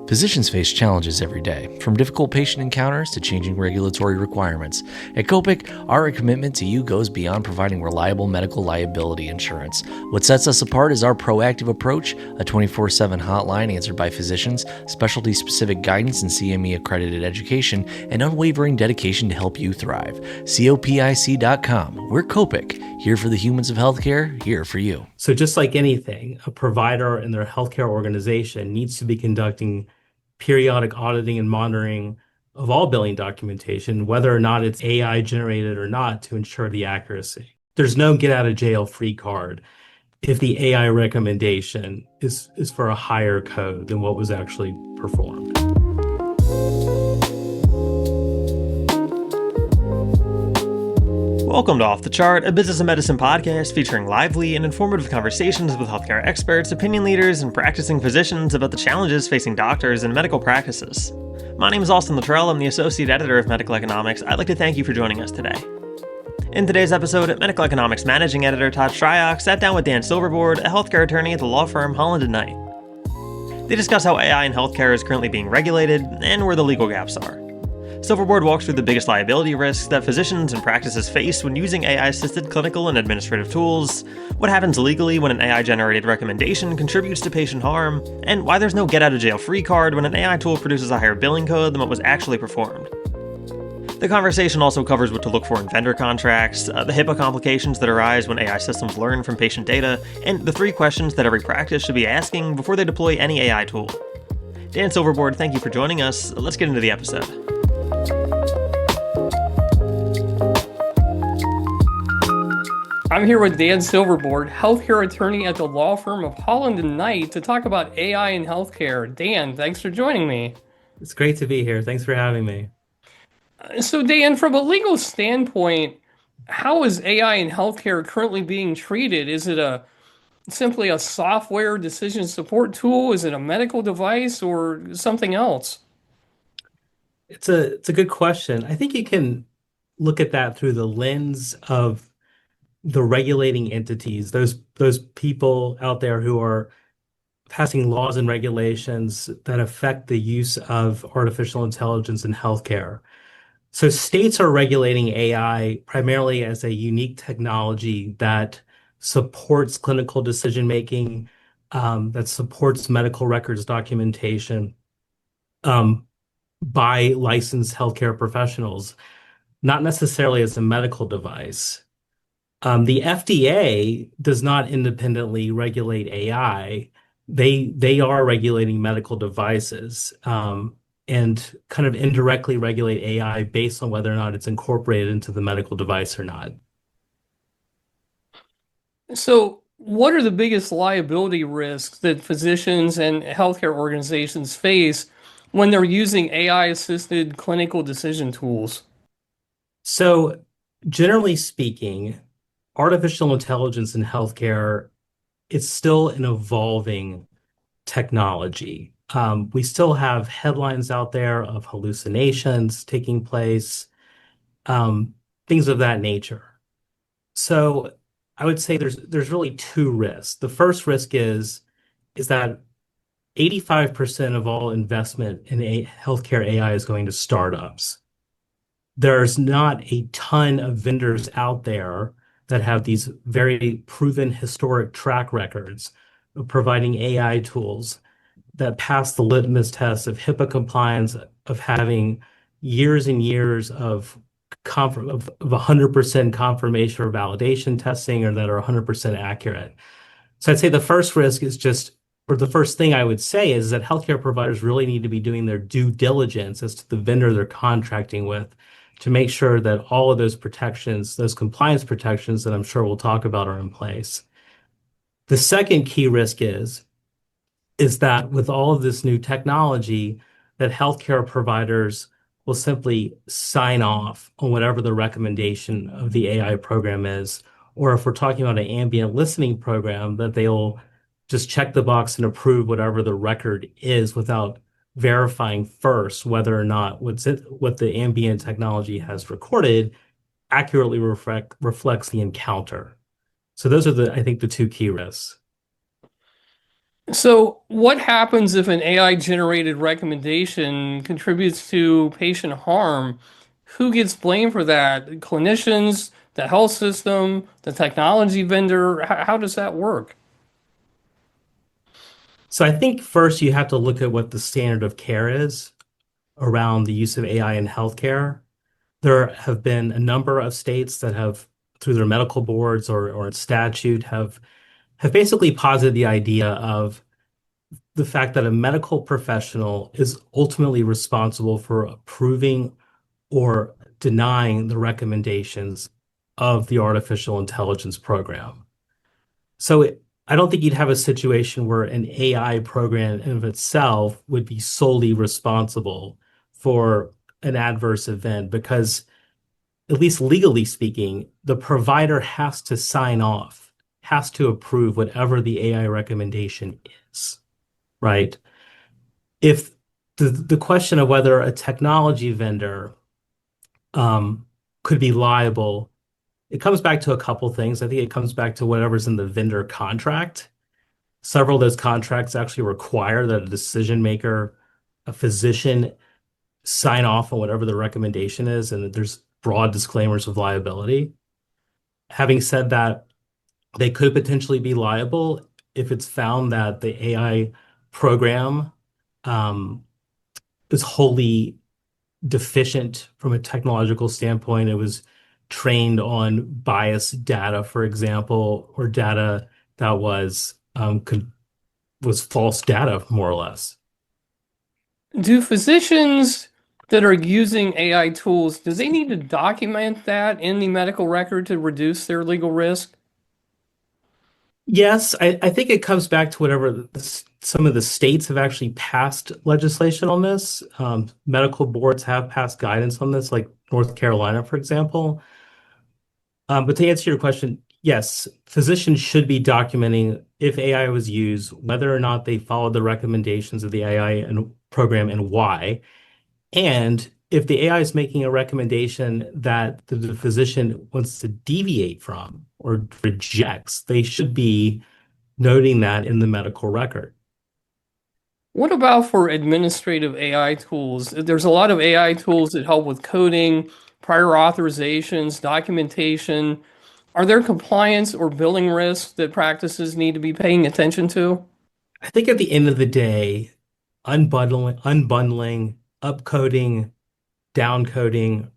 Physicians face challenges every day, from difficult patient encounters to changing regulatory requirements. At Copic, our commitment to you goes beyond providing reliable medical liability insurance. What sets us apart is our proactive approach, a 24/7 hotline answered by physicians, specialty-specific guidance and CME-accredited education, and unwavering dedication to help you thrive. COPIC.com. We're Copic, here for the humans of healthcare, here for you. So just like anything, a provider and their healthcare organization needs to be conducting periodic auditing and monitoring of all billing documentation, whether or not it's AI generated or not, to ensure the accuracy. There's no get out of jail free card if the AI recommendation is for a higher code than what was actually performed. Welcome to Off the Chart, a business and medicine podcast featuring lively and informative conversations with healthcare experts, opinion leaders, and practicing physicians about the challenges facing doctors and medical practices. My name is Austin Littrell. I'm the Associate Editor of Medical Economics. I'd like to thank you for joining us today. In today's episode, Medical Economics Managing Editor Todd Shryock sat down with Dan Silverboard, a healthcare attorney at the law firm Holland Knight. They discuss how AI in healthcare is currently being regulated and where the legal gaps are. Silverboard walks through the biggest liability risks that physicians and practices face when using AI-assisted clinical and administrative tools, what happens legally when an AI-generated recommendation contributes to patient harm, and why there's no get-out-of-jail-free card when an AI tool produces a higher billing code than what was actually performed. The conversation also covers what to look for in vendor contracts, the HIPAA complications that arise when AI systems learn from patient data, and the 3 questions that every practice should be asking before they deploy any AI tool. Dan Silverboard, thank you for joining us. Let's get into the episode. I'm here with Dan Silverboard, healthcare attorney at the law firm of Holland Knight, to talk about AI in healthcare. Dan, thanks for joining me. It's great to be here. Thanks for having me. So Dan, from a legal standpoint, how is AI in healthcare currently being treated? Is it simply a software decision support tool? Is it a medical device or something else? It's a good question. I think you can look at that through the lens of the regulating entities, those people out there who are passing laws and regulations that affect the use of artificial intelligence in healthcare. So states are regulating AI primarily as a unique technology that supports clinical decision making, that supports medical records documentation by licensed healthcare professionals, not necessarily as a medical device. The FDA does not independently regulate AI. They are regulating medical devices and kind of indirectly regulate AI based on whether or not it's incorporated into the medical device or not. So what are the biggest liability risks that physicians and healthcare organizations face when they're using AI-assisted clinical decision tools? So generally speaking, artificial intelligence in healthcare, it's still an evolving technology. We still have headlines out there of hallucinations taking place, things of that nature. So I would say there's really 2 risks. The first risk is that 85% of all investment in healthcare AI is going to startups. There's not a ton of vendors out there that have these very proven historic track records of providing AI tools that pass the litmus test of HIPAA compliance, of having years and years of 100% confirmation or validation testing, or that are 100% accurate. So I'd say the first risk is the first thing I would say is that healthcare providers really need to be doing their due diligence as to the vendor they're contracting with, to make sure that all of those protections, those compliance protections that I'm sure we'll talk about, are in place. The second key risk is that with all of this new technology, that healthcare providers will simply sign off on whatever the recommendation of the AI program is, or if we're talking about an ambient listening program, that they'll just check the box and approve whatever the record is without verifying first whether or not what the ambient technology has recorded accurately reflects the encounter. So those are I think the 2 key risks. So, what happens if an AI generated recommendation contributes to patient harm? Who gets blamed for that? Clinicians, the health system, the technology vendor? How does that work? So I think first you have to look at what the standard of care is around the use of AI in healthcare. There have been a number of states that have, through their medical boards or in statute, have basically posited the idea of the fact that a medical professional is ultimately responsible for approving or denying the recommendations of the artificial intelligence program. I don't think you'd have a situation where an AI program in of itself would be solely responsible for an adverse event because, at least legally speaking, the provider has to sign off, has to approve whatever the AI recommendation is, right? If the question of whether a technology vendor could be liable, it comes back to a couple things. I think it comes back to whatever's in the vendor contract. Several of those contracts actually require that a decision maker, a physician, sign off on whatever the recommendation is, and that there's broad disclaimers of liability. Having said that, they could potentially be liable if it's found that the AI program is wholly deficient from a technological standpoint. It was trained on biased data, for example, or data that was false data, more or less. Do physicians that are using AI tools, does they need to document that in the medical record to reduce their legal risk? Yes, I think it comes back to whatever some of the states have actually passed legislation on this. Medical boards have passed guidance on this, like North Carolina, for example. But to answer your question, yes, physicians should be documenting if AI was used, whether or not they followed the recommendations of the AI and program and why. And if the AI is making a recommendation that the physician wants to deviate from or rejects, they should be noting that in the medical record. What about for administrative AI tools? There's a lot of AI tools that help with coding, prior authorizations, documentation. Are there compliance or billing risks that practices need to be paying attention to? I think at the end of the day, unbundling, upcoding, downcoding,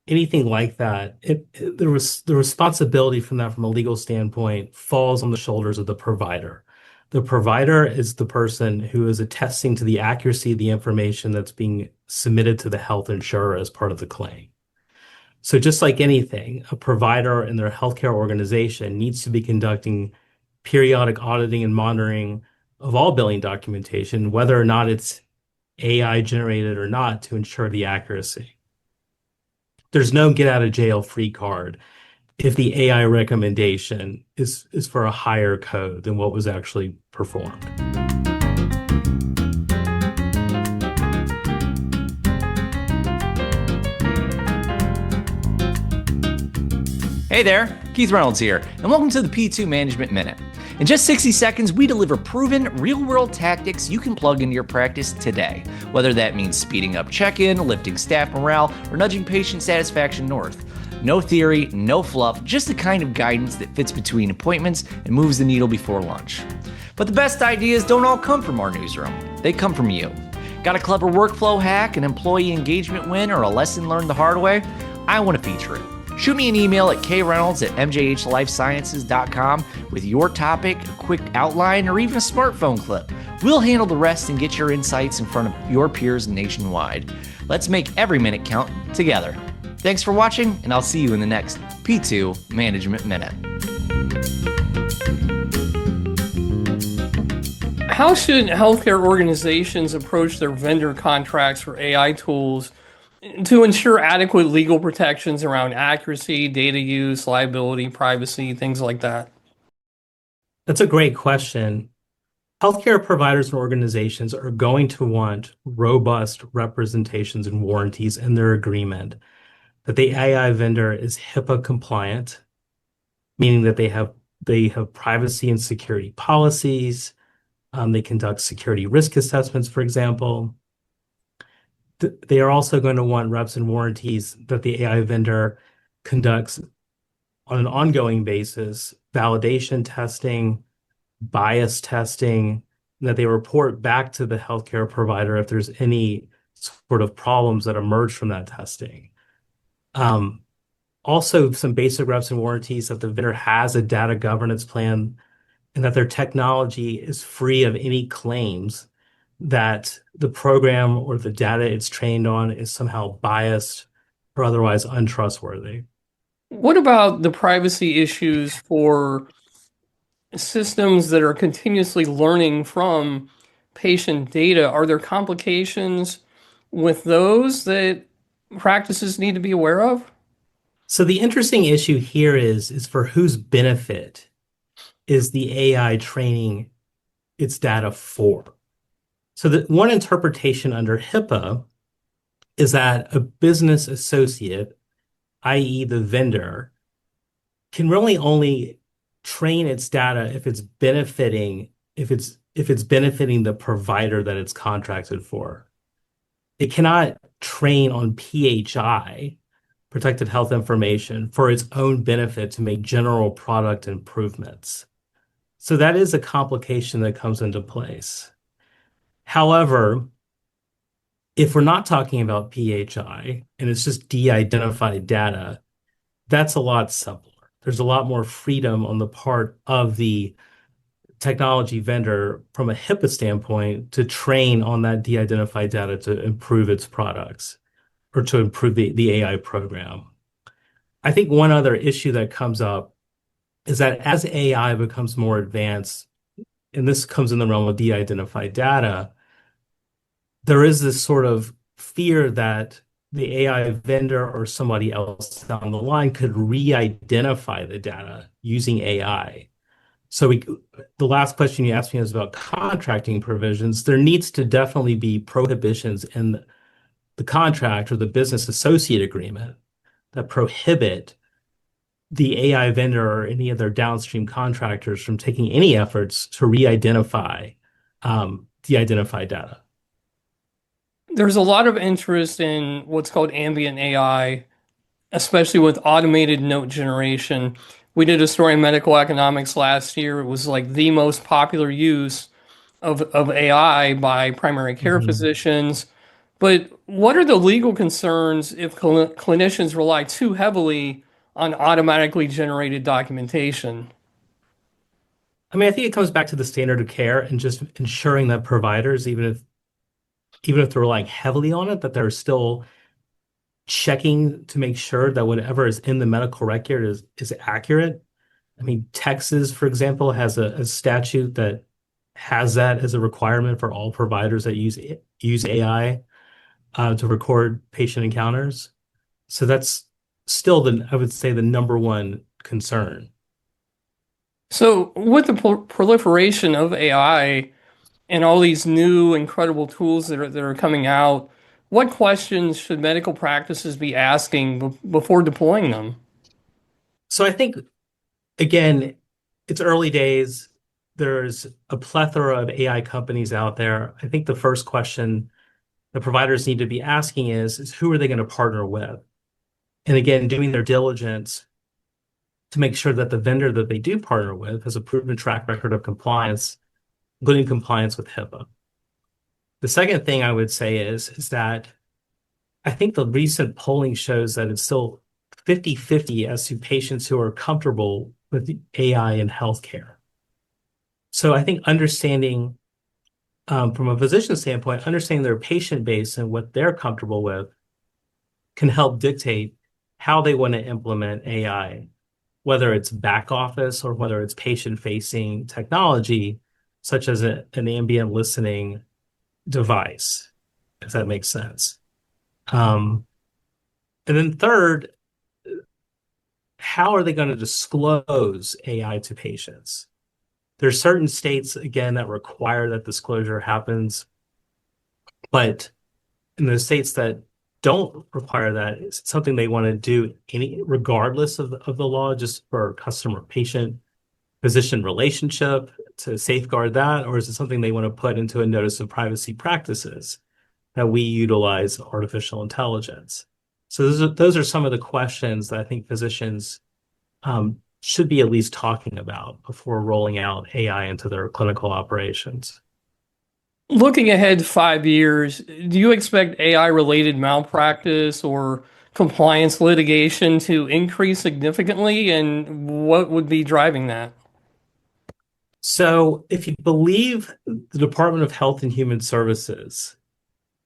anything like that, the responsibility from that from a legal standpoint falls on the shoulders of the provider. The provider is the person who is attesting to the accuracy of the information that's being submitted to the health insurer as part of the claim. So just like anything, a provider in their healthcare organization needs to be conducting periodic auditing and monitoring of all billing documentation, whether or not it's AI generated or not, to ensure the accuracy. There's no get out of jail free card if the AI recommendation is for a higher code than what was actually performed. Hey there, Keith Reynolds here, and welcome to the P2 Management Minute. In just 60 seconds, we deliver proven, real-world tactics you can plug into your practice today, whether that means speeding up check-in, lifting staff morale, or nudging patient satisfaction north. No theory, no fluff, just the kind of guidance that fits between appointments and moves the needle before lunch. But the best ideas don't all come from our newsroom. They come from you. Got a clever workflow hack, an employee engagement win, or a lesson learned the hard way? I want to feature it. Shoot me an email at kreynolds@mjhlifesciences.com with your topic, a quick outline, or even a smartphone clip. We'll handle the rest and get your insights in front of your peers nationwide. Let's make every minute count together. Thanks for watching, and I'll see you in the next P2 Management Minute. How should healthcare organizations approach their vendor contracts for AI tools to ensure adequate legal protections around accuracy, data use, liability, privacy, things like that? That's a great question. Healthcare providers and organizations are going to want robust representations and warranties in their agreement that the AI vendor is HIPAA compliant, meaning that they have privacy and security policies, They conduct security risk assessments, for example. They are also going to want reps and warranties that the AI vendor conducts on an ongoing basis, validation testing, bias testing, and that they report back to the healthcare provider if there's any sort of problems that emerge from that testing. Also, some basic reps and warranties that the vendor has a data governance plan and that their technology is free of any claims that the program or the data it's trained on is somehow biased or otherwise untrustworthy. What about the privacy issues for systems that are continuously learning from patient data? Are there complications with those that practices need to be aware of? So the interesting issue here is for whose benefit is the AI training its data for? So the one interpretation under HIPAA is that a business associate, i.e. the vendor, can really only train its data if it's benefiting the provider that it's contracted for. It cannot train on PHI, protected health information, for its own benefit to make general product improvements. So that is a complication that comes into place. However, if we're not talking about PHI and it's just de-identified data, that's a lot simpler. There's a lot more freedom on the part of the technology vendor from a HIPAA standpoint to train on that de-identified data to improve its products or to improve the AI program. I think one other issue that comes up is that as AI becomes more advanced, and this comes in the realm of de-identified data, there is this sort of fear that the AI vendor or somebody else down the line could re-identify the data using AI. So the last question you asked me was about contracting provisions. There needs to definitely be prohibitions in the contract or the business associate agreement that prohibit the AI vendor or any of their downstream contractors from taking any efforts to re-identify the identified data. There's a lot of interest in what's called ambient AI, especially with automated note generation. We did a story in medical economics last year. It was like the most popular use of AI by primary care physicians. But what are the legal concerns if clinicians rely too heavily on automatically generated documentation? I mean, I think it comes back to the standard of care and just ensuring that providers, even if they're relying heavily on it, that they're still checking to make sure that whatever is in the medical record is accurate. I mean, Texas, for example, has a statute that has that as a requirement for all providers that use AI to record patient encounters. So that's still I would say, the number one concern. So, with the proliferation of AI and all these new incredible tools that are coming out, what questions should medical practices be asking before deploying them? So I think, again, it's early days. There's a plethora of AI companies out there. I think the first question the providers need to be asking is who are they going to partner with? And again, doing their diligence to make sure that the vendor that they do partner with has a proven track record of compliance, including compliance with HIPAA. The second thing I would say is that I think the recent polling shows that it's still 50-50 as to patients who are comfortable with AI in healthcare. So I think understanding from a physician standpoint, understanding their patient base and what they're comfortable with can help dictate how they want to implement AI, whether it's back office or whether it's patient-facing technology, such as an ambient listening device, if that makes sense. And then third, how are they going to disclose AI to patients? There's certain states, again, that require that disclosure happens, but in the states that don't require that, it's something they want to do regardless of the law, just for customer patient physician relationship to safeguard that, or is it something they want to put into a notice of privacy practices that we utilize artificial intelligence? So those are some of the questions that I think physicians should be at least talking about before rolling out AI into their clinical operations. Looking ahead 5 years, do you expect AI-related malpractice or compliance litigation to increase significantly, and what would be driving that? So if you believe the Department of Health and Human Services,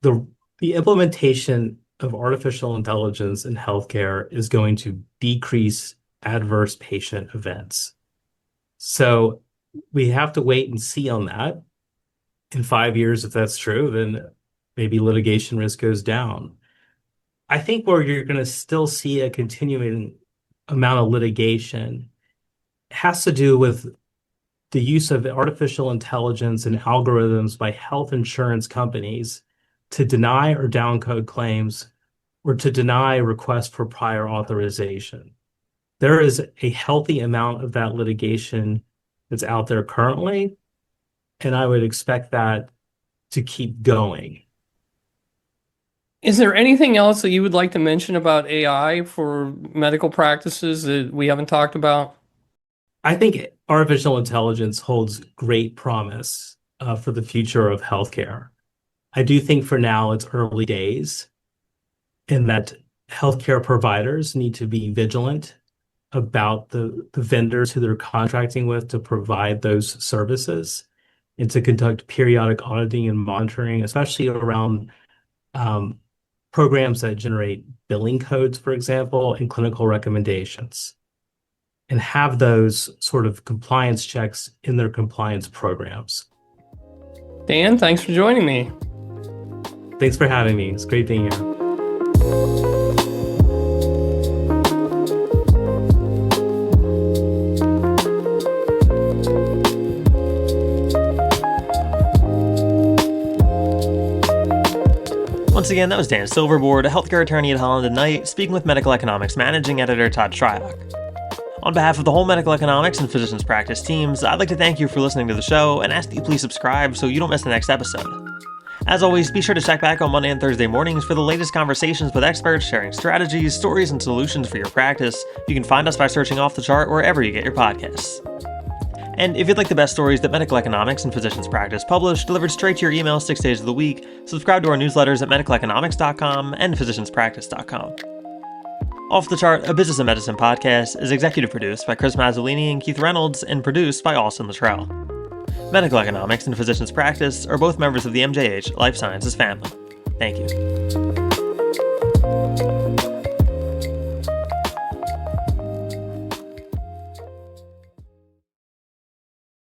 the implementation of artificial intelligence in healthcare is going to decrease adverse patient events. So we have to wait and see on that. In 5 years, if that's true, then maybe litigation risk goes down. I think where you're going to still see a continuing amount of litigation has to do with the use of artificial intelligence and algorithms by health insurance companies to deny or downcode claims or to deny requests for prior authorization. There is a healthy amount of that litigation that's out there currently, and I would expect that to keep going. Is there anything else that you would like to mention about AI for medical practices that we haven't talked about? I think artificial intelligence holds great promise for the future of healthcare. I do think for now it's early days, and that healthcare providers need to be vigilant about the vendors who they're contracting with to provide those services, and to conduct periodic auditing and monitoring, especially around programs that generate billing codes, for example, and clinical recommendations, and have those sort of compliance checks in their compliance programs. Dan, thanks for joining me. Thanks for having me. It's great being here. Once again, that was Dan Silverboard, a healthcare attorney at Holland Knight, speaking with Medical Economics Managing Editor Todd Shryock. On behalf of the whole medical economics and physicians practice teams, I'd like to thank you for listening to the show and ask that you please subscribe so you don't miss the next episode. As always, be sure to check back on Monday and Thursday mornings for the latest conversations with experts sharing strategies, stories, and solutions for your practice. You can find us by searching Off the Chart wherever you get your podcasts. And if you'd like the best stories that medical economics and physicians practice publish delivered straight to your email 6 days of the week, subscribe to our newsletters at medicaleconomics.com and physicianspractice.com. Off the Chart, a business and medicine podcast, is executive produced by Chris Mazzolini and Keith Reynolds and produced by Austin Littrell. Medical economics and physicians practice are both members of the MJH Life Sciences family. Thank you.